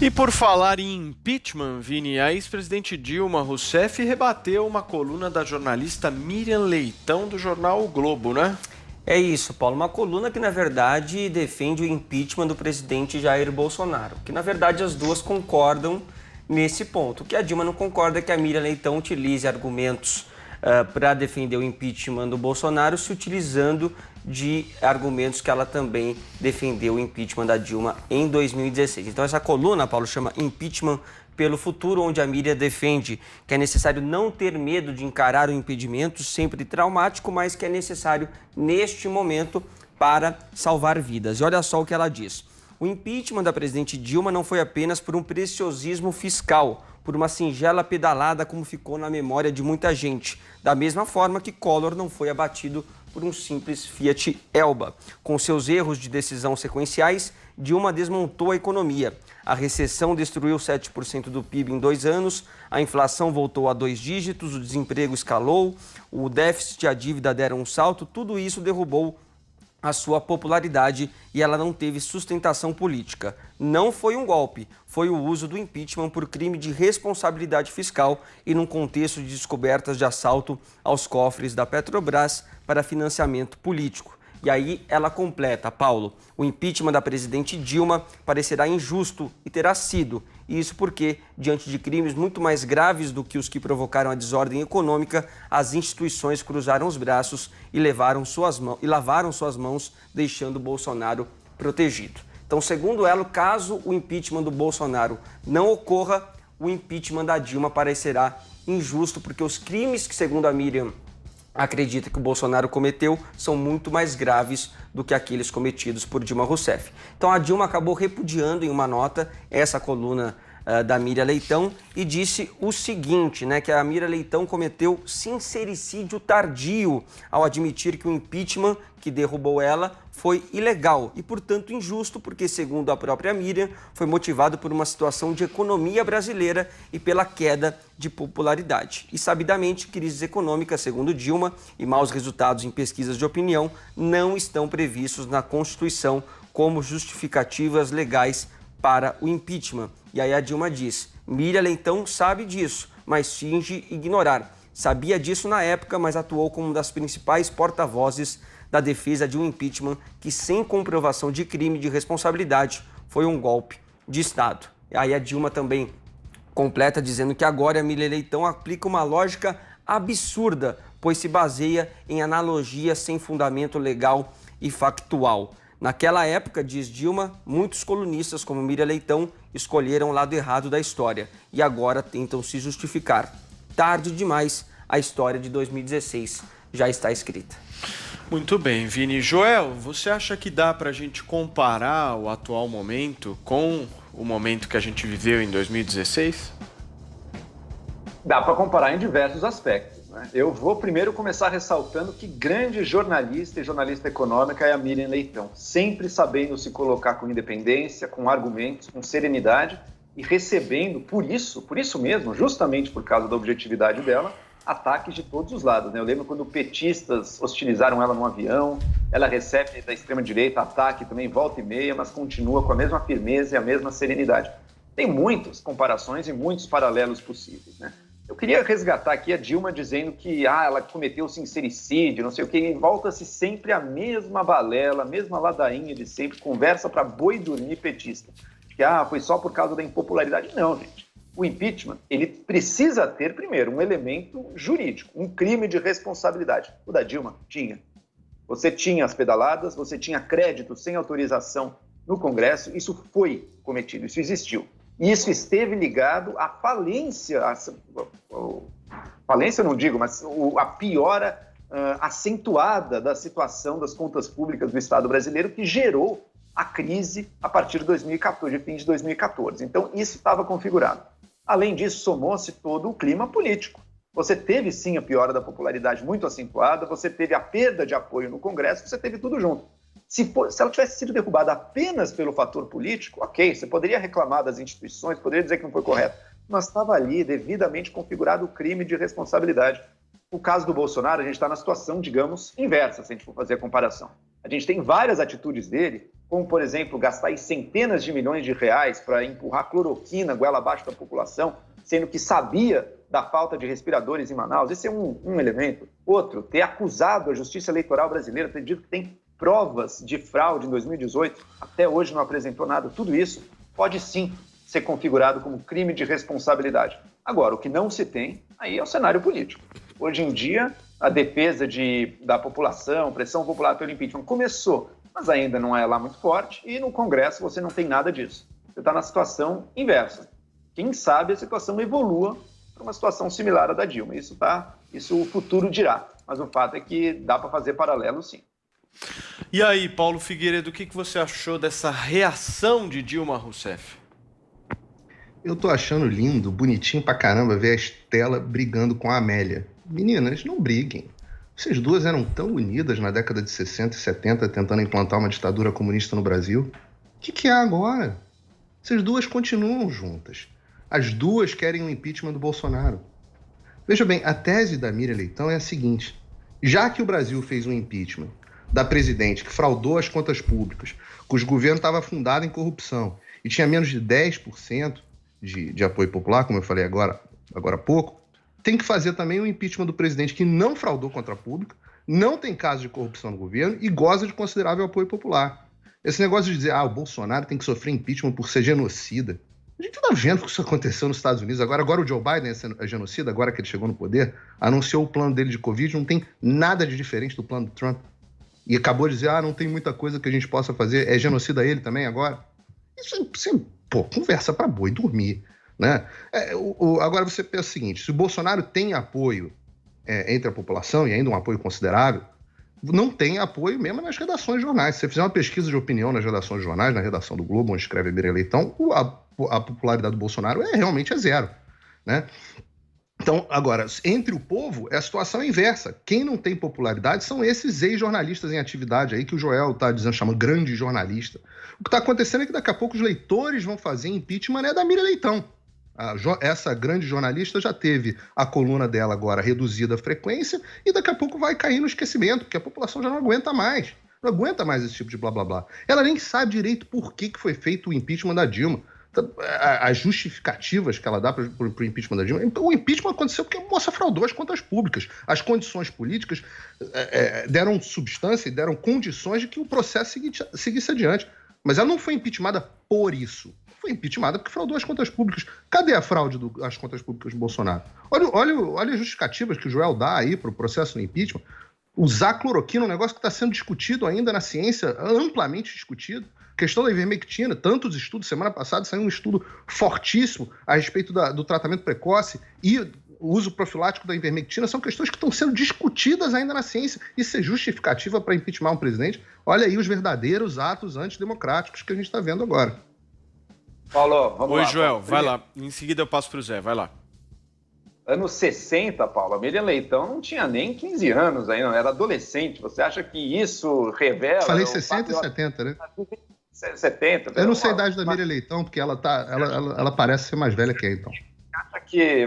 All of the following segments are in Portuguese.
E por falar em impeachment, Vini, a ex-presidente Dilma Rousseff rebateu uma coluna da jornalista Miriam Leitão do jornal O Globo, né? É isso, Paulo. Uma coluna que, na verdade, defende o impeachment do presidente Jair Bolsonaro. Que, na verdade, as duas concordam nesse ponto. O que a Dilma não concorda é que a Miriam Leitão utilize argumentos para defender o impeachment do Bolsonaro, se utilizando de argumentos que ela também defendeu o impeachment da Dilma em 2016. Então, essa coluna, Paulo, chama Impeachment pelo Futuro, onde a Miriam defende que é necessário não ter medo de encarar o impedimento, sempre traumático, mas que é necessário, neste momento, para salvar vidas. E olha só o que ela diz. O impeachment da presidente Dilma não foi apenas por um preciosismo fiscal, por uma singela pedalada como ficou na memória de muita gente, da mesma forma que Collor não foi abatido por um simples Fiat Elba. Com seus erros de decisão sequenciais, Dilma desmontou a economia. A recessão destruiu 7% do PIB em 2 anos, a inflação voltou a 2 dígitos, o desemprego escalou, o déficit e a dívida deram um salto, tudo isso derrubou a sua popularidade e ela não teve sustentação política. Não foi um golpe, foi o uso do impeachment por crime de responsabilidade fiscal e num contexto de descobertas de assalto aos cofres da Petrobras para financiamento político. E aí ela completa, Paulo, o impeachment da presidente Dilma parecerá injusto e terá sido. Isso porque, diante de crimes muito mais graves do que os que provocaram a desordem econômica, as instituições cruzaram os braços e lavaram suas mãos, deixando Bolsonaro protegido. Então, segundo ela, caso o impeachment do Bolsonaro não ocorra, o impeachment da Dilma parecerá injusto, porque os crimes que, segundo a Miriam, acredita que o Bolsonaro cometeu são muito mais graves do que aqueles cometidos por Dilma Rousseff. Então a Dilma acabou repudiando em uma nota essa coluna da Miriam Leitão e disse o seguinte, que a Miriam Leitão cometeu sincericídio tardio ao admitir que o impeachment que derrubou ela foi ilegal e, portanto, injusto, porque, segundo a própria Miriam, foi motivado por uma situação de economia brasileira e pela queda de popularidade. E, sabidamente, crises econômicas, segundo Dilma, e maus resultados em pesquisas de opinião não estão previstos na Constituição como justificativas legais para o impeachment. E aí a Dilma diz, Miriam Leitão sabe disso, mas finge ignorar. Sabia disso na época, mas atuou como uma das principais porta-vozes da defesa de um impeachment que, sem comprovação de crime de responsabilidade, foi um golpe de Estado. E aí a Dilma também completa dizendo que agora a Miriam Leitão aplica uma lógica absurda, pois se baseia em analogias sem fundamento legal e factual. Naquela época, diz Dilma, muitos colunistas como Miriam Leitão escolheram o lado errado da história e agora tentam se justificar. Tarde demais, a história de 2016 já está escrita. Muito bem, Vini. Joel, você acha que dá para a gente comparar o atual momento com o momento que a gente viveu em 2016? Dá para comparar em diversos aspectos, né? Eu vou primeiro começar ressaltando que grande jornalista e jornalista econômica é a Miriam Leitão, sempre sabendo se colocar com independência, com argumentos, com serenidade e recebendo, por isso mesmo, justamente por causa da objetividade dela, ataques de todos os lados, né? Eu lembro quando petistas hostilizaram ela num avião, ela recebe da extrema-direita ataque também, volta e meia, mas continua com a mesma firmeza e a mesma serenidade. Tem muitas comparações e muitos paralelos possíveis, né? Eu queria resgatar aqui a Dilma dizendo que ela cometeu sincericídio, não sei o quê, e volta-se sempre a mesma balela, a mesma ladainha de sempre, conversa para boi dormir petista. Que foi só por causa da impopularidade. Não, gente. O impeachment, ele precisa ter, primeiro, um elemento jurídico, um crime de responsabilidade. O da Dilma tinha. Você tinha as pedaladas, você tinha crédito sem autorização no Congresso, isso foi cometido, isso existiu. E isso esteve ligado à falência, falência eu não digo, mas a piora acentuada da situação das contas públicas do Estado brasileiro, que gerou a crise a partir de 2014, de fim de 2014. Então, isso estava configurado. Além disso, somou-se todo o clima político. Você teve, sim, a piora da popularidade muito acentuada, você teve a perda de apoio no Congresso, você teve tudo junto. Se ela tivesse sido derrubada apenas pelo fator político, ok, você poderia reclamar das instituições, poderia dizer que não foi correto, mas estava ali devidamente configurado o crime de responsabilidade. No caso do Bolsonaro, a gente está na situação, digamos, inversa, se a gente for fazer a comparação. A gente tem várias atitudes dele como, por exemplo, gastar aí centenas de milhões de reais para empurrar cloroquina goela abaixo da população, sendo que sabia da falta de respiradores em Manaus. Esse é um elemento. Outro, ter acusado a Justiça Eleitoral brasileira, ter dito que tem provas de fraude em 2018, até hoje não apresentou nada. Tudo isso pode sim ser configurado como crime de responsabilidade. Agora, o que não se tem, aí é o cenário político. Hoje em dia, a defesa da população, pressão popular pelo impeachment começou, mas ainda não é lá muito forte, e no Congresso você não tem nada disso. Você está na situação inversa. Quem sabe a situação evolua para uma situação similar à da Dilma. Isso o futuro dirá, mas o fato é que dá para fazer paralelo, sim. E aí, Paulo Figueiredo, o que você achou dessa reação de Dilma Rousseff? Eu tô achando lindo, bonitinho pra caramba ver a Estela brigando com a Amélia. Meninas, não briguem. Vocês duas eram tão unidas na década de 60 e 70 tentando implantar uma ditadura comunista no Brasil. O que é agora? Vocês duas continuam juntas. As duas querem o impeachment do Bolsonaro. Veja bem, a tese da Miriam Leitão é a seguinte. Já que o Brasil fez um impeachment da presidente que fraudou as contas públicas, cujo governo estava fundado em corrupção e tinha menos de 10% de apoio popular, como eu falei agora há pouco, tem que fazer também o impeachment do presidente que não fraudou contra a pública, não tem caso de corrupção no governo e goza de considerável apoio popular. Esse negócio de dizer, o Bolsonaro tem que sofrer impeachment por ser genocida. A gente está vendo que isso aconteceu nos Estados Unidos. Agora o Joe Biden é genocida, agora que ele chegou no poder, anunciou o plano dele de Covid, não tem nada de diferente do plano do Trump. E acabou de dizer, não tem muita coisa que a gente possa fazer. É genocida ele também agora? Isso conversa para boi dormir, né? Agora você pensa o seguinte, se o Bolsonaro tem apoio entre a população, e ainda um apoio considerável, não tem apoio mesmo nas redações de jornais. Se você fizer uma pesquisa de opinião nas redações de jornais, na redação do Globo, onde escreve a Miriam Leitão, a popularidade do Bolsonaro realmente é zero, né? Então, agora, entre o povo, é a situação inversa. Quem não tem popularidade são esses ex-jornalistas em atividade aí, que o Joel está dizendo, chama grande jornalista. O que está acontecendo é que daqui a pouco os leitores vão fazer impeachment da Miriam Leitão. Essa grande jornalista já teve a coluna dela agora reduzida a frequência e daqui a pouco vai cair no esquecimento, porque a população já não aguenta mais. Não aguenta mais esse tipo de blá blá blá. Ela nem sabe direito por que foi feito o impeachment da Dilma. As justificativas que ela dá para o impeachment da Dilma. O impeachment aconteceu porque a moça fraudou as contas públicas. As condições políticas deram substância e deram condições de que o processo seguisse adiante. Mas ela não foi impeachmentada por isso. Foi impeachmentada porque fraudou as contas públicas. Cadê a fraude das contas públicas do Bolsonaro? Olha as justificativas que o Joel dá aí para o processo do impeachment. Usar cloroquina é um negócio que está sendo discutido ainda na ciência, amplamente discutido. Questão da ivermectina, tantos estudos, semana passada saiu um estudo fortíssimo a respeito do tratamento precoce e o uso profilático da ivermectina, são questões que estão sendo discutidas ainda na ciência. Isso é justificativa para impeachment um presidente? Olha aí os verdadeiros atos antidemocráticos que a gente está vendo agora. Paulo, vamos lá. Oi, Joel, vai lá. Em seguida eu passo para o Zé, vai lá. Anos 60, Paulo, a Miriam Leitão não tinha nem 15 anos ainda, era adolescente. Você acha que isso revela... Falei 60 e 70, né? 70. Eu não sei a idade da Miriam Leitão, porque ela parece ser mais velha que eu, então.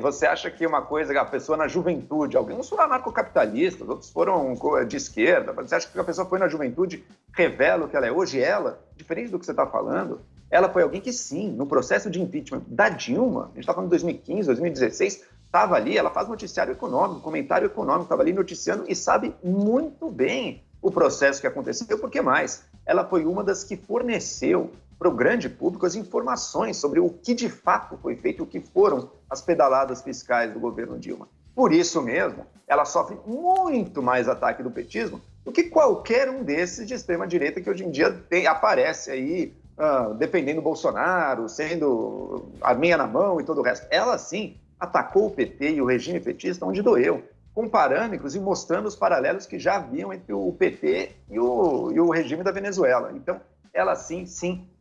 Você acha que uma coisa, que a pessoa na juventude, alguns foram anarcocapitalistas, outros foram de esquerda, você acha que a pessoa foi na juventude, revela o que ela é hoje? Ela, diferente do que você está falando, ela foi alguém que sim, no processo de impeachment da Dilma, a gente está falando de 2015, 2016, estava ali, ela faz noticiário econômico, comentário econômico, estava ali noticiando e sabe muito bem o processo que aconteceu, porque mais, ela foi uma das que forneceu para o grande público as informações sobre o que de fato foi feito, o que foram as pedaladas fiscais do governo Dilma. Por isso mesmo, ela sofre muito mais ataque do petismo do que qualquer um desses de extrema-direita que hoje em dia aparece aí defendendo o Bolsonaro, sendo arminha na mão e todo o resto. Ela, sim, atacou o PT e o regime petista onde doeu, comparando, inclusive, mostrando os paralelos que já haviam entre o PT e o regime da Venezuela. Então, ela, sim,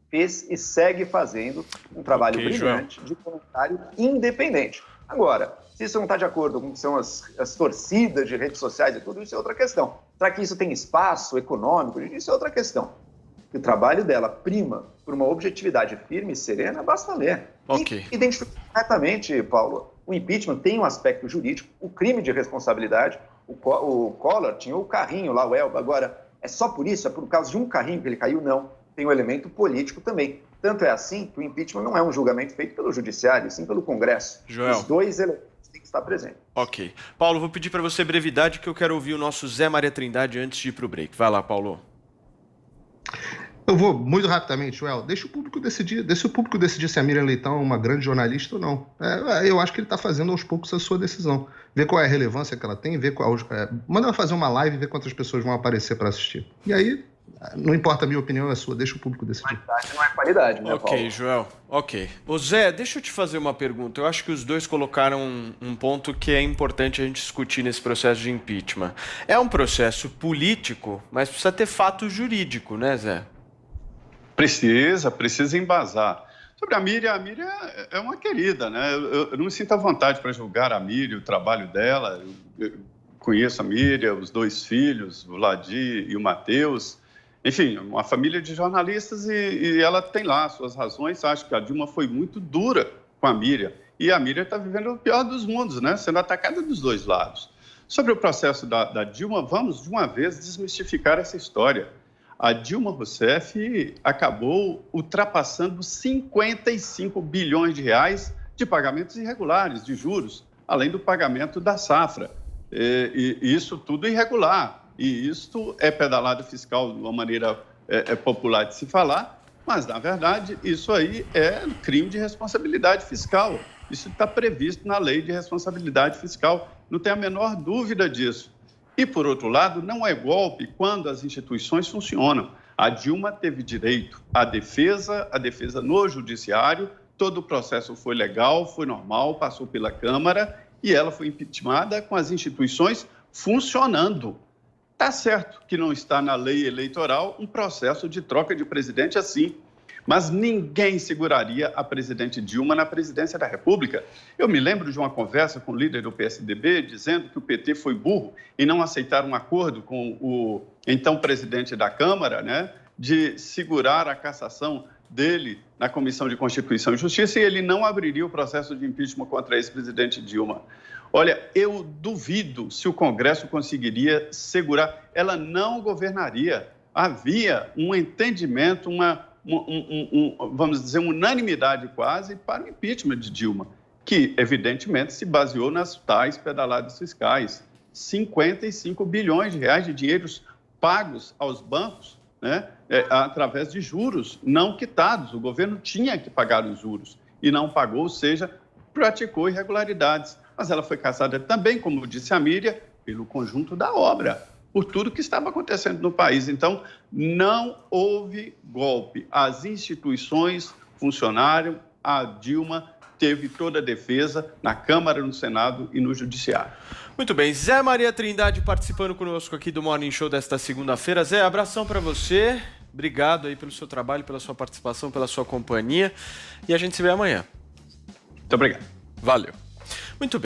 fez e segue fazendo um trabalho brilhante de comentário independente. Agora, se isso não está de acordo com o que são as torcidas de redes sociais e tudo, isso é outra questão. Será que isso tem espaço econômico? Isso é outra questão. O trabalho dela prima por uma objetividade firme e serena, basta ler. Ok. E identificar corretamente, Paulo, o impeachment tem um aspecto jurídico, o crime de responsabilidade. O Collor tinha o carrinho lá, o Elba. Agora, é só por isso? É por causa de um carrinho que ele caiu? Não. tem o elemento político também. Tanto é assim que o impeachment não é um julgamento feito pelo judiciário, sim pelo Congresso. Joel. Os dois elementos têm que estar presentes. Ok. Paulo, vou pedir para você brevidade, que eu quero ouvir o nosso Zé Maria Trindade antes de ir para o break. Vai lá, Paulo. Eu vou muito rapidamente, Joel. Deixa o público decidir se a Miriam Leitão é uma grande jornalista ou não. Eu acho que ele está fazendo aos poucos a sua decisão. Ver qual é a relevância que ela tem, manda ela fazer uma live e ver quantas pessoas vão aparecer para assistir. E aí, não importa a minha opinião, é a sua. Deixa o público decidir. Quantidade não é qualidade, né, Paulo? Ok, Joel. Ok. Ô Zé, deixa eu te fazer uma pergunta. Eu acho que os dois colocaram um ponto que é importante a gente discutir nesse processo de impeachment. É um processo político, mas precisa ter fato jurídico, né, Zé? Precisa embasar. Sobre a Miriam é uma querida, né? Eu não me sinto à vontade para julgar a Miriam, o trabalho dela. Eu conheço a Miriam, os dois filhos, o Vladir e o Matheus. Enfim, uma família de jornalistas e ela tem lá suas razões. Acho que a Dilma foi muito dura com a Miriam. E a Miriam está vivendo o pior dos mundos, né? Sendo atacada dos dois lados. Sobre o processo da Dilma, vamos de uma vez desmistificar essa história. A Dilma Rousseff acabou ultrapassando 55 bilhões de reais de pagamentos irregulares, de juros, além do pagamento da safra. E isso tudo irregular. E isso é pedalada fiscal de uma maneira popular de se falar, mas, na verdade, isso aí é crime de responsabilidade fiscal. Isso está previsto na lei de responsabilidade fiscal. Não tem a menor dúvida disso. E, por outro lado, não é golpe quando as instituições funcionam. A Dilma teve direito à defesa no judiciário, todo o processo foi legal, foi normal, passou pela Câmara e ela foi impeachmentada com as instituições funcionando. Está certo que não está na lei eleitoral um processo de troca de presidente assim, mas ninguém seguraria a presidente Dilma na presidência da República. Eu me lembro de uma conversa com o líder do PSDB dizendo que o PT foi burro em não aceitar um acordo com o então presidente da Câmara, né, de segurar a cassação dele na Comissão de Constituição e Justiça e ele não abriria o processo de impeachment contra a ex-presidente Dilma. Olha, eu duvido se o Congresso conseguiria segurar. Ela não governaria. Havia um entendimento, vamos dizer, uma unanimidade quase para o impeachment de Dilma, que evidentemente se baseou nas tais pedaladas fiscais. 55 bilhões de reais de dinheiros pagos aos bancos, né, através de juros não quitados. O governo tinha que pagar os juros e não pagou, ou seja, praticou irregularidades. Mas ela foi cassada também, como disse a Miriam, pelo conjunto da obra, por tudo que estava acontecendo no país. Então, não houve golpe. As instituições funcionaram, a Dilma teve toda a defesa na Câmara, no Senado e no Judiciário. Muito bem. Zé Maria Trindade participando conosco aqui do Morning Show desta segunda-feira. Zé, abração para você. Obrigado aí pelo seu trabalho, pela sua participação, pela sua companhia. E a gente se vê amanhã. Muito obrigado. Valeu. Muito bem.